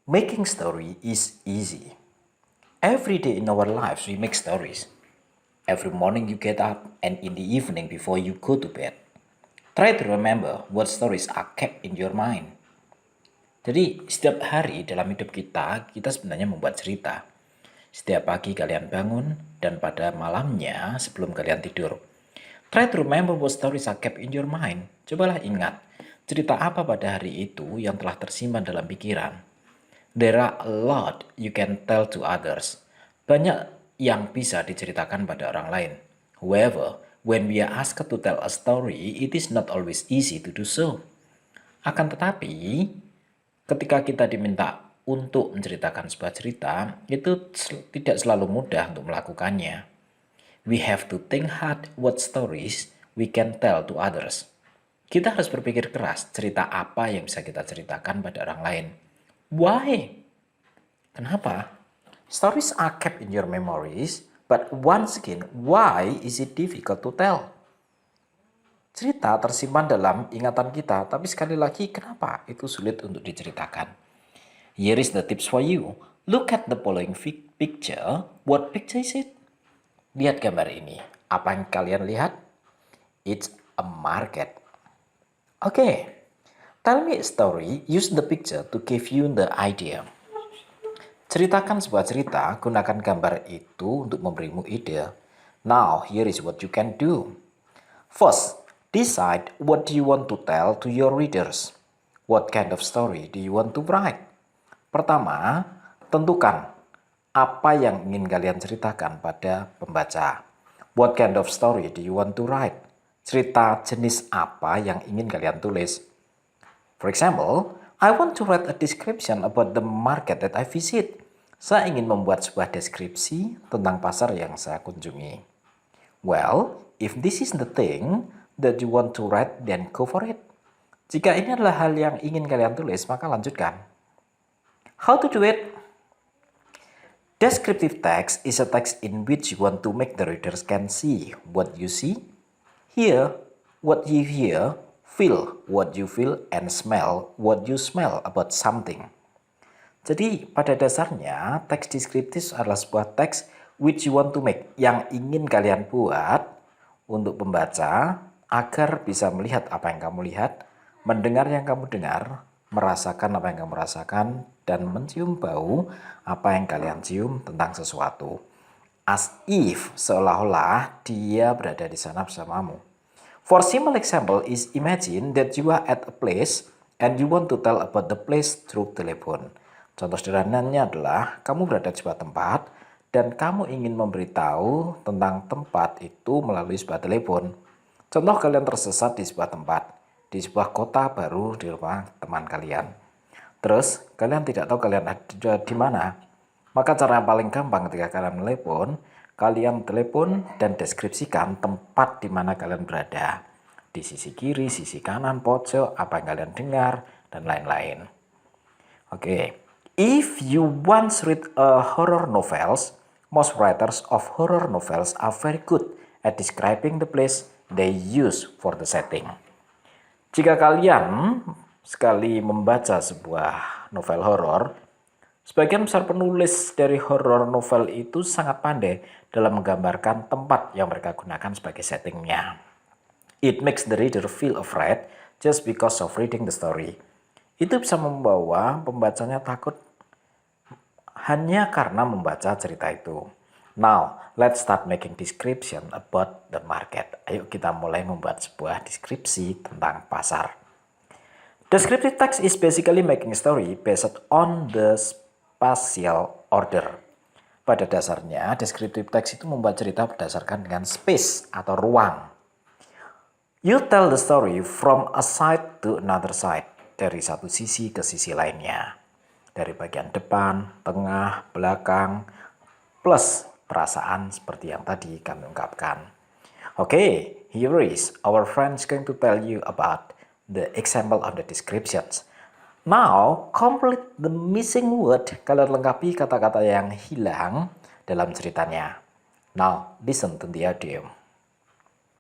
Making story is easy. Every day in our lives we make stories. Every morning you get up and in the evening before you go to bed. Try to remember what stories are kept in your mind. Jadi setiap hari dalam hidup kita sebenarnya membuat cerita. Setiap pagi kalian bangun dan pada malamnya sebelum kalian tidur. Try to remember what stories are kept in your mind. Cobalah ingat, cerita apa pada hari itu yang telah tersimpan dalam pikiran. There are a lot you can tell to others. Banyak yang bisa diceritakan pada orang lain. However, when we are asked to tell a story, it is not always easy to do so. Akan tetapi, ketika kita diminta untuk menceritakan sebuah cerita, itu tidak selalu mudah untuk melakukannya. We have to think hard what stories we can tell to others. Kita harus berpikir keras cerita apa yang bisa kita ceritakan pada orang lain. Why? Kenapa? Stories are kept in your memories, but once again, why is it difficult to tell? Cerita tersimpan dalam ingatan kita, tapi sekali lagi kenapa itu sulit untuk diceritakan? Here is the tips for you. Look at the following picture. What picture is it? Lihat gambar ini. Apa yang kalian lihat? It's a market. Okay. Tell me a story, use the picture to give you the idea. Ceritakan sebuah cerita, gunakan gambar itu untuk memberimu ide. Now, here is what you can do. First, decide what do you want to tell to your readers. What kind of story do you want to write? Pertama, tentukan apa yang ingin kalian ceritakan pada pembaca. What kind of story do you want to write? Cerita jenis apa yang ingin kalian tulis? For example, I want to write a description about the market that I visit. Saya ingin membuat sebuah deskripsi tentang pasar yang saya kunjungi. Well, if this is the thing that you want to write, then go for it. Jika ini adalah hal yang ingin kalian tulis, maka lanjutkan. How to do it? Descriptive text is a text in which you want to make the readers can see what you see, hear what you hear, feel what you feel, and smell what you smell about something. Jadi pada dasarnya teks deskriptif adalah sebuah teks which you want to make, yang ingin kalian buat untuk pembaca agar bisa melihat apa yang kamu lihat, mendengar yang kamu dengar, merasakan apa yang kamu rasakan, dan mencium bau apa yang kalian cium tentang sesuatu. As if, seolah-olah dia berada di sana bersamamu. For simple example is imagine that you are at a place and you want to tell about the place through telephone. Contoh sederhananya adalah kamu berada di sebuah tempat dan kamu ingin memberitahu tentang tempat itu melalui sebuah telepon. Contoh kalian tersesat di sebuah tempat, di sebuah kota baru di rumah teman kalian. Terus kalian tidak tahu kalian ada di mana. Maka cara yang paling gampang ketika kalian telepon, kalian telepon dan deskripsikan tempat di mana kalian berada. Di sisi kiri, sisi kanan, pojok, apa yang kalian dengar, dan lain-lain. Oke. If you once read horror novels, most writers of horror novels are very good at describing the place they use for the setting. Jika kalian sekali membaca sebuah novel horor, sebagian besar penulis dari horror novel itu sangat pandai dalam menggambarkan tempat yang mereka gunakan sebagai settingnya. It makes the reader feel afraid just because of reading the story. Itu bisa membawa pembacanya takut hanya karena membaca cerita itu. Now, let's start making description about the market. Ayo kita mulai membuat sebuah deskripsi tentang pasar. Descriptive text is basically making a story based on the spatial order. Pada dasarnya, descriptive text itu membuat cerita berdasarkan dengan space atau ruang. You tell the story from a side to another side. Dari satu sisi ke sisi lainnya. Dari bagian depan, tengah, belakang, plus perasaan seperti yang tadi kami ungkapkan. Okay, here is our friend going to tell you about the example of the descriptions. Now, complete the missing word. Kalian lengkapi kata-kata yang hilang dalam ceritanya. Now, listen to the audio.